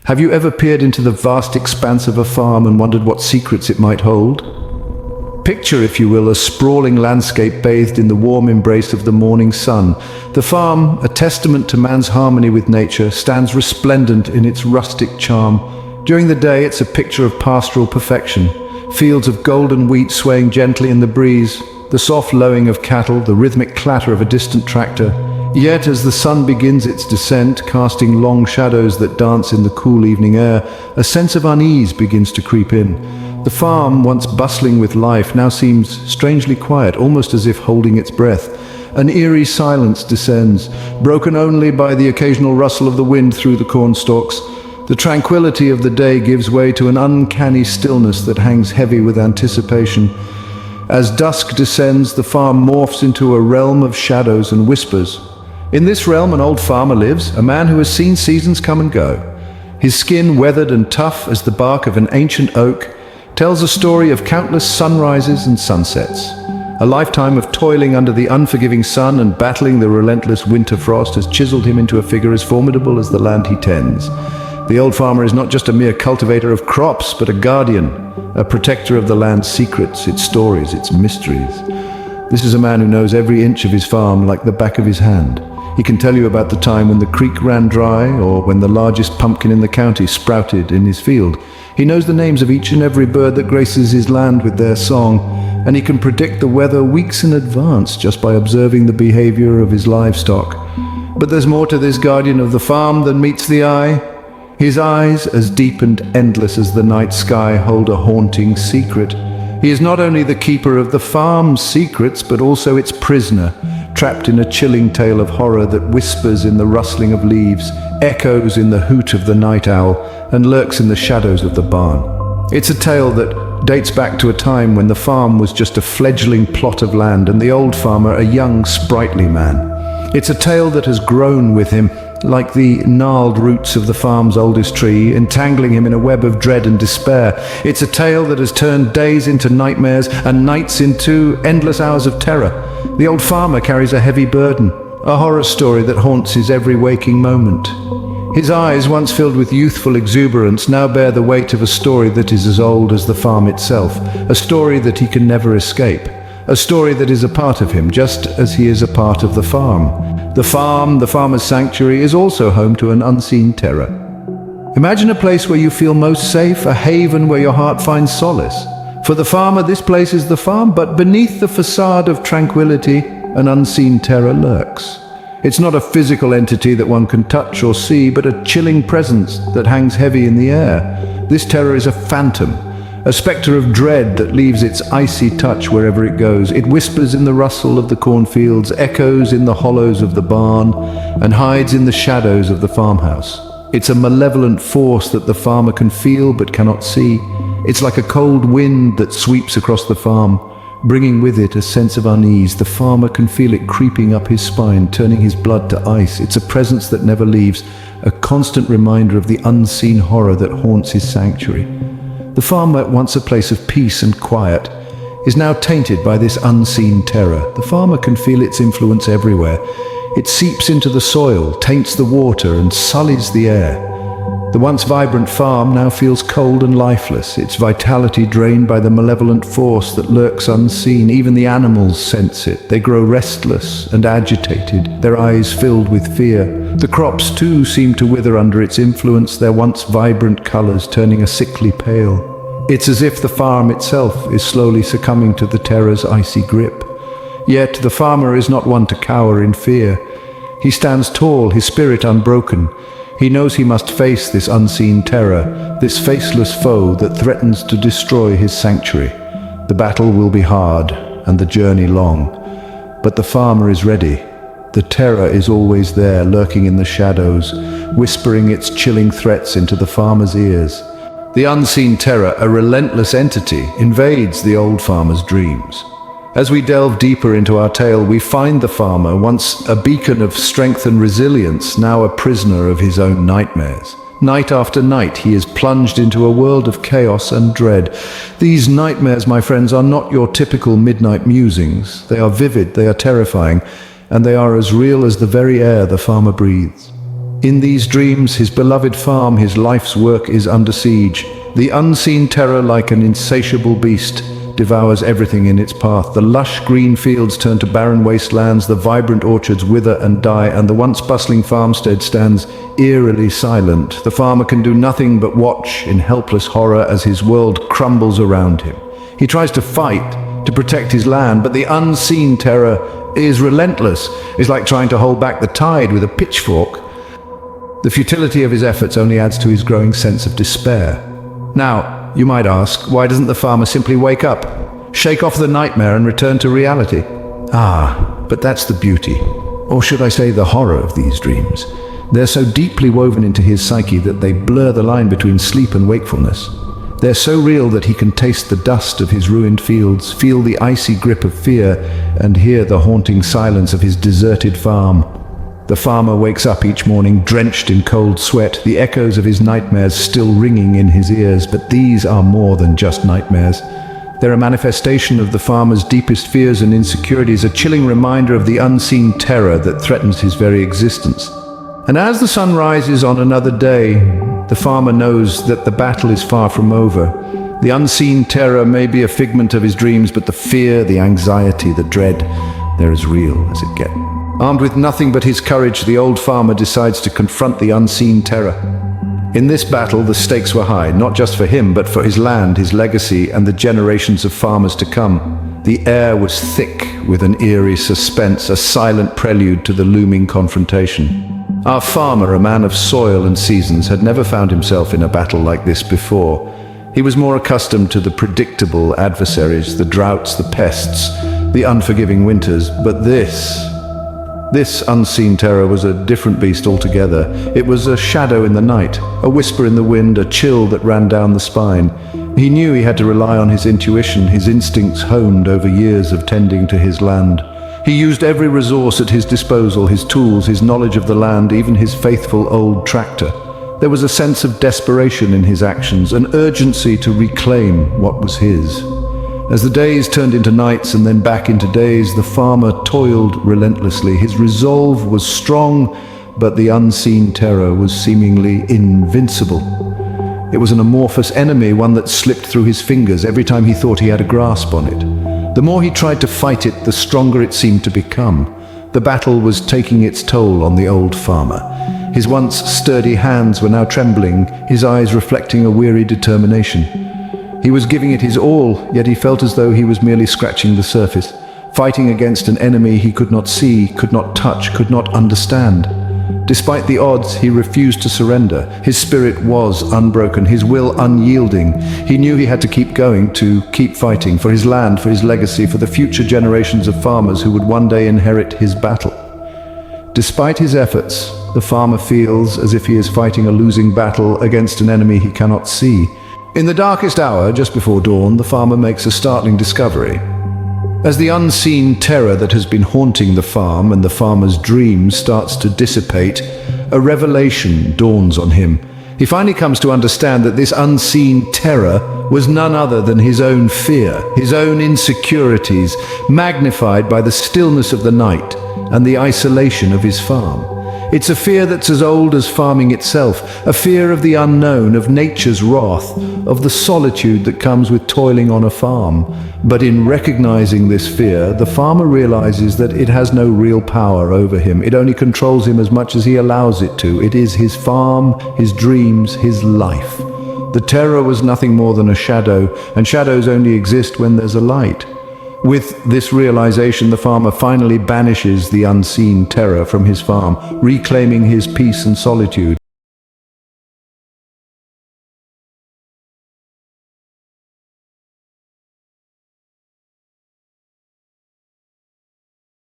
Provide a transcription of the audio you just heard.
Have you ever peered into the vast expanse of a farm and wondered what secrets it might hold? Picture, if you will, a sprawling landscape bathed in the warm embrace of the morning sun. The farm, a testament to man's harmony with nature, stands resplendent in its rustic charm. During the day, it's a picture of pastoral perfection. Fields of golden wheat swaying gently in the breeze, the soft lowing of cattle, the rhythmic clatter of a distant tractor. Yet, as the sun begins its descent, casting long shadows that dance in the cool evening air, a sense of unease begins to creep in. The farm, once bustling with life, now seems strangely quiet, almost as if holding its breath. An eerie silence descends, broken only by the occasional rustle of the wind through the corn stalks. The tranquility of the day gives way to an uncanny stillness that hangs heavy with anticipation. As dusk descends, the farm morphs into a realm of shadows and whispers. In this realm, an old farmer lives, a man who has seen seasons come and go. His skin, weathered and tough as the bark of an ancient oak, tells a story of countless sunrises and sunsets. A lifetime of toiling under the unforgiving sun and battling the relentless winter frost has chiseled him into a figure as formidable as the land he tends. The old farmer is not just a mere cultivator of crops, but a guardian, a protector of the land's secrets, its stories, its mysteries. This is a man who knows every inch of his farm like the back of his hand. He can tell you about the time when the creek ran dry or when the largest pumpkin in the county sprouted in his field. He knows the names of each and every bird that graces his land with their song, and he can predict the weather weeks in advance just by observing the behavior of his livestock. But there's more to this guardian of the farm than meets the eye. His eyes, as deep and endless as the night sky, hold a haunting secret. He is not only the keeper of the farm's secrets, but also its prisoner, trapped in a chilling tale of horror that whispers in the rustling of leaves, echoes in the hoot of the night owl, and lurks in the shadows of the barn. It's a tale that dates back to a time when the farm was just a fledgling plot of land and the old farmer a young, sprightly man. It's a tale that has grown with him, like the gnarled roots of the farm's oldest tree, entangling him in a web of dread and despair. It's a tale that has turned days into nightmares and nights into endless hours of terror. The old farmer carries a heavy burden, a horror story that haunts his every waking moment. His eyes, once filled with youthful exuberance, now bear the weight of a story that is as old as the farm itself, a story that he can never escape, a story that is a part of him, just as he is a part of the farm. The farm, the farmer's sanctuary, is also home to an unseen terror. Imagine a place where you feel most safe, a haven where your heart finds solace. For the farmer, this place is the farm, but beneath the facade of tranquility, an unseen terror lurks. It's not a physical entity that one can touch or see, but a chilling presence that hangs heavy in the air. This terror is a phantom, a spectre of dread that leaves its icy touch wherever it goes. It whispers in the rustle of the cornfields, echoes in the hollows of the barn, and hides in the shadows of the farmhouse. It's a malevolent force that the farmer can feel but cannot see. It's like a cold wind that sweeps across the farm, bringing with it a sense of unease. The farmer can feel it creeping up his spine, turning his blood to ice. It's a presence that never leaves, a constant reminder of the unseen horror that haunts his sanctuary. The farm, once a place of peace and quiet, is now tainted by this unseen terror. The farmer can feel its influence everywhere. It seeps into the soil, taints the water, and sullies the air. The once vibrant farm now feels cold and lifeless, its vitality drained by the malevolent force that lurks unseen. Even the animals sense it. They grow restless and agitated, their eyes filled with fear. The crops too seem to wither under its influence, their once vibrant colors turning a sickly pale. It's as if the farm itself is slowly succumbing to the terror's icy grip. Yet the farmer is not one to cower in fear. He stands tall, his spirit unbroken. He knows he must face this unseen terror, this faceless foe that threatens to destroy his sanctuary. The battle will be hard and the journey long, but the farmer is ready. The terror is always there, lurking in the shadows, whispering its chilling threats into the farmer's ears. The unseen terror, a relentless entity, invades the old farmer's dreams. As we delve deeper into our tale, we find the farmer, once a beacon of strength and resilience, now a prisoner of his own nightmares. Night after night, he is plunged into a world of chaos and dread. These nightmares, my friends, are not your typical midnight musings. They are vivid, they are terrifying, and they are as real as the very air the farmer breathes. In these dreams, his beloved farm, his life's work is under siege. The unseen terror, like an insatiable beast, devours everything in its path. The lush green fields turn to barren wastelands, the vibrant orchards wither and die, and the once bustling farmstead stands eerily silent. The farmer can do nothing but watch in helpless horror as his world crumbles around him. He tries to fight, to protect his land, but the unseen terror is relentless. It's like trying to hold back the tide with a pitchfork. The futility of his efforts only adds to his growing sense of despair. Now, you might ask, why doesn't the farmer simply wake up, shake off the nightmare and return to reality? But that's the beauty, or should I say the horror of these dreams. They're so deeply woven into his psyche that they blur the line between sleep and wakefulness. They're so real that he can taste the dust of his ruined fields, feel the icy grip of fear, and hear the haunting silence of his deserted farm. The farmer wakes up each morning drenched in cold sweat, the echoes of his nightmares still ringing in his ears. But these are more than just nightmares. They're a manifestation of the farmer's deepest fears and insecurities, a chilling reminder of the unseen terror that threatens his very existence. And as the sun rises on another day, the farmer knows that the battle is far from over. The unseen terror may be a figment of his dreams, but the fear, the anxiety, the dread, they're as real as it gets. Armed with nothing but his courage, the old farmer decides to confront the unseen terror. In this battle, the stakes were high, not just for him, but for his land, his legacy, and the generations of farmers to come. The air was thick with an eerie suspense, a silent prelude to the looming confrontation. Our farmer, a man of soil and seasons, had never found himself in a battle like this before. He was more accustomed to the predictable adversaries, the droughts, the pests, the unforgiving winters, but This unseen terror was a different beast altogether. It was a shadow in the night, a whisper in the wind, a chill that ran down the spine. He knew he had to rely on his intuition, his instincts honed over years of tending to his land. He used every resource at his disposal, his tools, his knowledge of the land, even his faithful old tractor. There was a sense of desperation in his actions, an urgency to reclaim what was his. As the days turned into nights and then back into days, the farmer toiled relentlessly. His resolve was strong, but the unseen terror was seemingly invincible. It was an amorphous enemy, one that slipped through his fingers every time he thought he had a grasp on it. The more he tried to fight it, the stronger it seemed to become. The battle was taking its toll on the old farmer. His once sturdy hands were now trembling, his eyes reflecting a weary determination. He was giving it his all, yet he felt as though he was merely scratching the surface, fighting against an enemy he could not see, could not touch, could not understand. Despite the odds, he refused to surrender. His spirit was unbroken, his will unyielding. He knew he had to keep going, to keep fighting, for his land, for his legacy, for the future generations of farmers who would one day inherit his battle. Despite his efforts, the farmer feels as if he is fighting a losing battle against an enemy he cannot see. In the darkest hour, just before dawn, the farmer makes a startling discovery. As the unseen terror that has been haunting the farm and the farmer's dreams starts to dissipate, a revelation dawns on him. He finally comes to understand that this unseen terror was none other than his own fear, his own insecurities, magnified by the stillness of the night and the isolation of his farm. It's a fear that's as old as farming itself, a fear of the unknown, of nature's wrath, of the solitude that comes with toiling on a farm. But in recognizing this fear, the farmer realizes that it has no real power over him. It only controls him as much as he allows it to. It is his farm, his dreams, his life. The terror was nothing more than a shadow, and shadows only exist when there's a light. With this realization, the farmer finally banishes the unseen terror from his farm, reclaiming his peace and solitude.